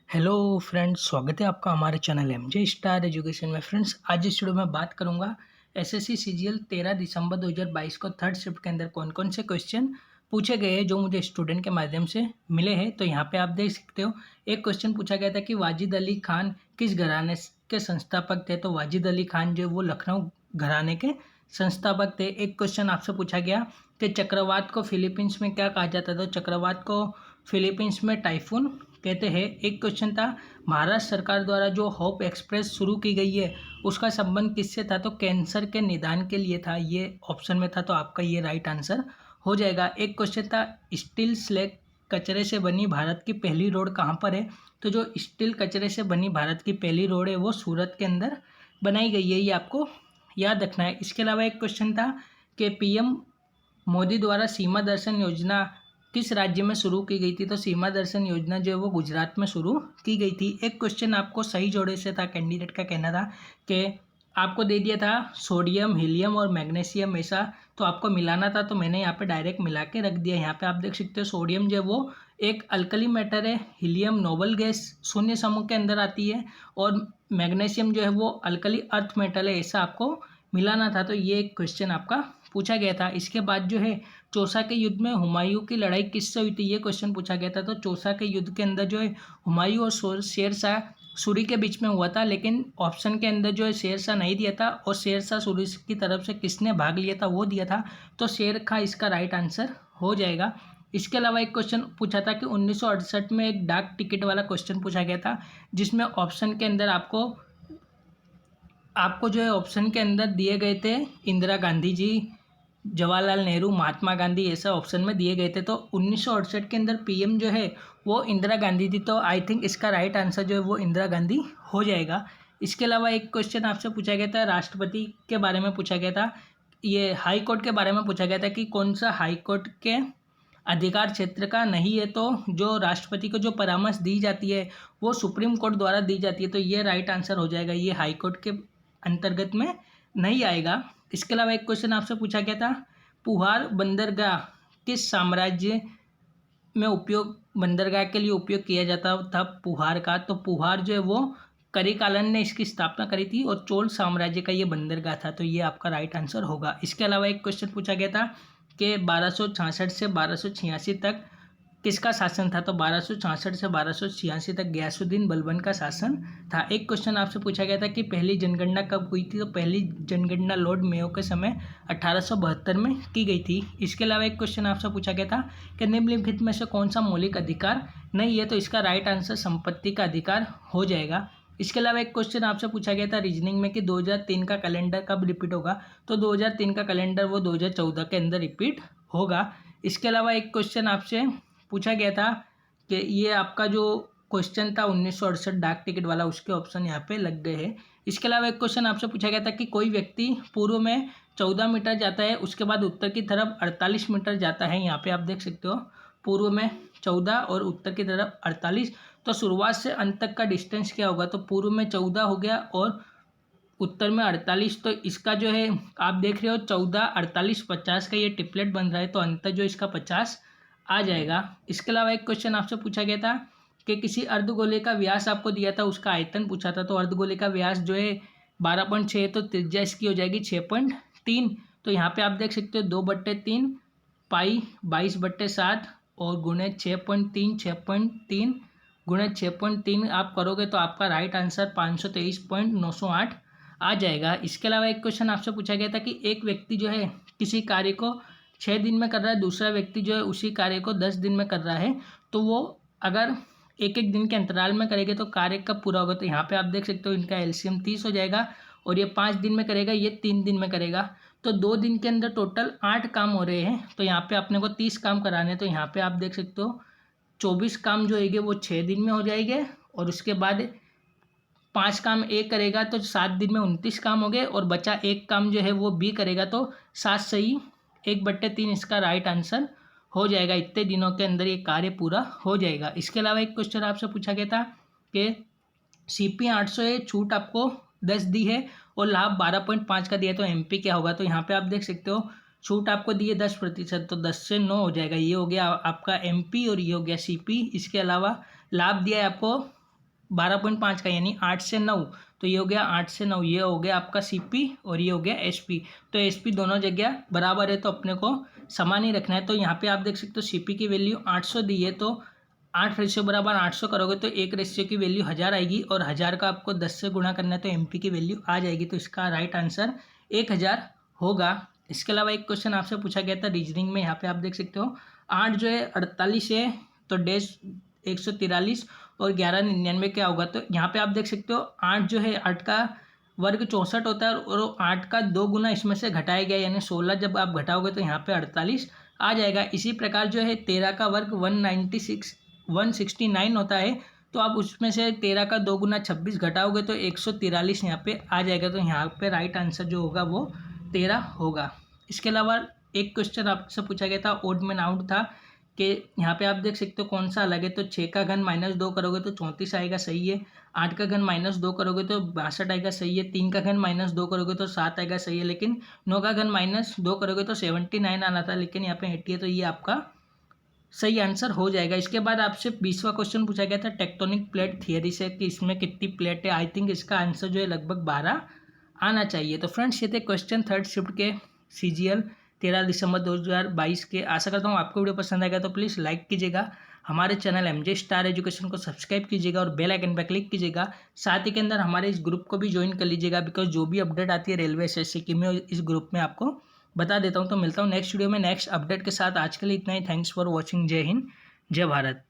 Hello friends, स्वागत है आपका हमारे चैनल एमजे स्टार एजुकेशन में। फ्रेंड्स, आज इस वीडियो में बात करूंगा एसएससी सीजीएल 13 दिसंबर 2022 को थर्ड शिफ्ट के अंदर कौन कौन से क्वेश्चन पूछे गए हैं जो मुझे स्टूडेंट के माध्यम से मिले हैं। तो यहाँ पे आप देख सकते हो, एक क्वेश्चन पूछा गया था कि वाजिद अली खान किस घराने के संस्थापक थे। तो वाजिद अली खान जो वो लखनऊ घराने के संस्थापक थे। एक क्वेश्चन आपसे पूछा गया कि चक्रवात को फिलीपींस में क्या कहा जाता है। तो चक्रवात को फिलीपींस में टाइफून कहते हैं। एक क्वेश्चन था, महाराष्ट्र सरकार द्वारा जो होप एक्सप्रेस शुरू की गई है उसका संबंध किससे था। तो कैंसर के निदान के लिए था, ये ऑप्शन में था, तो आपका ये राइट आंसर हो जाएगा। एक क्वेश्चन था, स्टील स्लैग कचरे से बनी भारत की पहली रोड कहाँ पर है। तो जो स्टील कचरे से बनी भारत की पहली रोड है वो सूरत के अंदर बनाई गई है, ये आपको याद रखना है। इसके अलावा एक क्वेश्चन था कि पीएम मोदी द्वारा सीमा दर्शन योजना किस राज्य में शुरू की गई थी। तो सीमा दर्शन योजना जो है वो गुजरात में शुरू की गई थी। एक क्वेश्चन आपको सही जोड़े से था, कैंडिडेट का कहना था कि आपको दे दिया था सोडियम, हीलियम और मैग्नीशियम, ऐसा तो आपको मिलाना था, तो मैंने यहाँ पे डायरेक्ट मिला के रख दिया। यहाँ पे आप देख सकते हो, सोडियम जो है वो एक अल्कली मैटर है, हीलियम नोबल गैस शून्य समूह के अंदर आती है, और मैग्नीशियम जो है वो अल्कली अर्थ मेटल है, ऐसा आपको मिलाना था। तो ये एक क्वेश्चन आपका पूछा गया था। इसके बाद जो है, चौसा के युद्ध में हुमायूं की लड़ाई किससे हुई थी, ये क्वेश्चन पूछा गया था। तो चौसा के युद्ध के अंदर जो है हुमायूं और शेरशाह सूरी के बीच में हुआ था, लेकिन ऑप्शन के अंदर जो है शेरशाह नहीं दिया था, और शेरशाह सूरी की तरफ से किसने भाग लिया था वो दिया था। तो शेर खां इसका राइट आंसर हो जाएगा। इसके अलावा एक क्वेश्चन पूछा था कि 1968 में एक डाक टिकट वाला क्वेश्चन पूछा गया था, जिसमें ऑप्शन के अंदर आपको जो है ऑप्शन के अंदर दिए गए थे इंदिरा गांधी जी, जवाहरलाल नेहरू, महात्मा गांधी, ऐसा ऑप्शन में दिए गए थे। तो 1968 के अंदर पीएम जो है वो इंदिरा गांधी थी, तो आई थिंक इसका राइट आंसर जो है वो इंदिरा गांधी हो जाएगा। इसके अलावा एक क्वेश्चन आपसे पूछा गया था, राष्ट्रपति के बारे में पूछा गया था, ये हाई कोर्ट के बारे में पूछा गया था कि कौन सा हाई कोर्ट के अधिकार क्षेत्र का नहीं है। तो जो राष्ट्रपति को जो परामर्श दी जाती है वो सुप्रीम कोर्ट द्वारा दी जाती है, तो ये राइट आंसर हो जाएगा, ये हाई कोर्ट के अंतर्गत में नहीं आएगा। इसके अलावा एक क्वेश्चन आपसे पूछा गया था, पुहार बंदरगाह किस साम्राज्य में बंदरगाह के लिए उपयोग किया जाता था पुहार का। तो पुहार जो है वो करिकालन ने इसकी स्थापना करी थी, और चोल साम्राज्य का ये बंदरगाह था, तो ये आपका राइट आंसर होगा। इसके अलावा एक क्वेश्चन पूछा गया था कि 1266 से 1286 तक किसका शासन था। तो 1266 से 1286 तक गयासुद्दीन बलबन का शासन था। एक क्वेश्चन आपसे पूछा गया था कि पहली जनगणना कब हुई थी। तो पहली जनगणना लॉर्ड मेयो के समय 1872 में की गई थी। इसके अलावा एक क्वेश्चन आपसे पूछा गया था कि निम्नलिखित में से कौन सा मौलिक अधिकार नहीं है। तो इसका राइट आंसर संपत्ति का अधिकार हो जाएगा। इसके अलावा एक क्वेश्चन आपसे पूछा गया था रीजनिंग में कि 2003 का कैलेंडर कब रिपीट होगा। तो 2003 का कैलेंडर वो 2014 के अंदर रिपीट होगा। इसके अलावा एक क्वेश्चन आपसे पूछा गया था कि ये आपका जो क्वेश्चन था 1968 डाक टिकट वाला, उसके ऑप्शन यहाँ पे लग गए हैं। इसके अलावा एक क्वेश्चन आपसे पूछा गया था कि कोई व्यक्ति पूर्व में 14 मीटर जाता है, उसके बाद उत्तर की तरफ 48 मीटर जाता है। यहाँ पे आप देख सकते हो, पूर्व में 14 और उत्तर की तरफ 48। तो शुरुआत से अंत तक का डिस्टेंस क्या होगा। तो पूर्व में 14 हो गया और उत्तर में 48। तो इसका जो है आप देख रहे हो 14, 48, 50 का ये टिपलेट बन रहा है, तो अंतर जो इसका 50 आ जाएगा। इसके अलावा एक क्वेश्चन आपसे पूछा गया था कि किसी अर्धगोले का व्यास आपको दिया था, उसका आयतन पूछा था। तो अर्धगोले का व्यास जो है 12.6, तो त्रिज्या इसकी हो जाएगी 6.3। तो यहाँ पे आप देख सकते हो 2/3 पाई 22/7 और गुणे 6.3, 6.3 गुणे 6.3 आप करोगे तो आपका राइट आंसर 523.908 आ जाएगा। इसके अलावा एक क्वेश्चन आपसे पूछा गया था कि एक व्यक्ति जो है किसी कार्य को 6 दिन में कर रहा है, दूसरा व्यक्ति जो है उसी कार्य को 10 दिन में कर रहा है, तो वो अगर एक एक दिन के अंतराल में करेंगे तो कार्य कब पूरा होगा। तो यहाँ पे आप देख सकते हो इनका एलसीएम 30 हो जाएगा, और ये 5 दिन में करेगा, ये 3 दिन में करेगा। तो 2 दिन के अंदर टोटल 8 काम हो रहे हैं, तो यहाँ पे अपने को 30 काम कराने हैं। तो यहाँ पे आप देख सकते हो 24 काम जो है वो 6 दिन में हो जाएंगे, और उसके बाद 5 काम ए करेगा तो 7 दिन में 29 काम हो गए, और बचा एक काम जो है वो बी करेगा, तो 7 सही 1/3 इसका राइट आंसर हो जाएगा। इतने दिनों के अंदर ये कार्य पूरा हो जाएगा। इसके अलावा एक क्वेश्चन आपसे पूछा गया था कि CP 800 ये छूट आपको 10 दी है और लाभ 12.5 का दिया, तो MP क्या होगा। तो यहाँ पे आप देख सकते हो छूट आपको दी है 10%, तो 10 से 9 हो जाएगा, ये हो गया आपका MP और ये हो गया CP। इसके अलावा लाभ दिया है आपको 12.5 का यानी 8 से 9, तो ये हो गया 8 से 9, ये हो गया आपका CP और ये हो गया SP। तो SP दोनों जगह बराबर है तो अपने को समान ही रखना है। तो यहाँ पे आप देख सकते हो CP की वैल्यू 800 दी है, तो 8 रेशियो बराबर 800 करोगे तो 1 रेशियो की वैल्यू 1000 आएगी और 1000 का आपको 10 से गुणा करना है तो MP की वैल्यू आ जाएगी। तो इसका राइट आंसर 1000 होगा। इसके अलावा एक क्वेश्चन आपसे पूछा गया था रीजनिंग में, यहाँ पे आप देख सकते हो 8 जो है 48 है तो डैश 143 और 1199 क्या होगा। तो यहाँ पे आप देख सकते हो 8 जो है 8 का वर्ग 64 होता है और 8 का 2 गुना इसमें से घटाया गया यानी 16 जब आप घटाओगे तो यहाँ पे 48 आ जाएगा। इसी प्रकार जो है 13 का वर्ग 169 होता है, तो आप उसमें से 13 का 2 गुना 26 घटाओगे तो 143 यहाँ पे आ जाएगा। तो यहाँ पे राइट आंसर जो होगा वो 13 होगा। इसके अलावा एक क्वेश्चन आपसे पूछा गया था ओड में आउट था कि यहाँ पे आप देख सकते हो कौन सा अलग है। तो 6 का घन -2 करोगे तो 34 आएगा, सही है। 8 का घन -2 करोगे तो 62 आएगा, सही है। 3 का घन -2 करोगे तो 7 आएगा, सही है। लेकिन 9 का घन -2 करोगे तो 79 आना था, लेकिन यहाँ पे 80 है, तो ये आपका सही आंसर हो जाएगा। इसके बाद आपसे 20वां क्वेश्चन पूछा गया था टेक्टोनिक प्लेट थियरी से कि इसमें कितनी प्लेट है। आई थिंक इसका आंसर जो है लगभग 12 आना चाहिए। तो फ्रेंड्स ये थे क्वेश्चन थर्ड शिफ्ट के CGL 13 दिसंबर 2022 के। आशा करता हूँ आपको वीडियो पसंद आएगा, तो प्लीज़ लाइक कीजिएगा, हमारे चैनल MJ स्टार एजुकेशन को सब्सक्राइब कीजिएगा और बेल आइकन पर क्लिक कीजिएगा। साथ ही के अंदर हमारे इस ग्रुप को भी ज्वाइन कर लीजिएगा, बिकॉज जो भी अपडेट आती है रेलवे SSC की मैं इस ग्रुप में आपको बता देता हूँ। तो मिलता हूँ नेक्स्ट वीडियो में नेक्स्ट अपडेट के साथ। आज के लिए इतना ही। Thanks for watching. जय हिंद, जय भारत।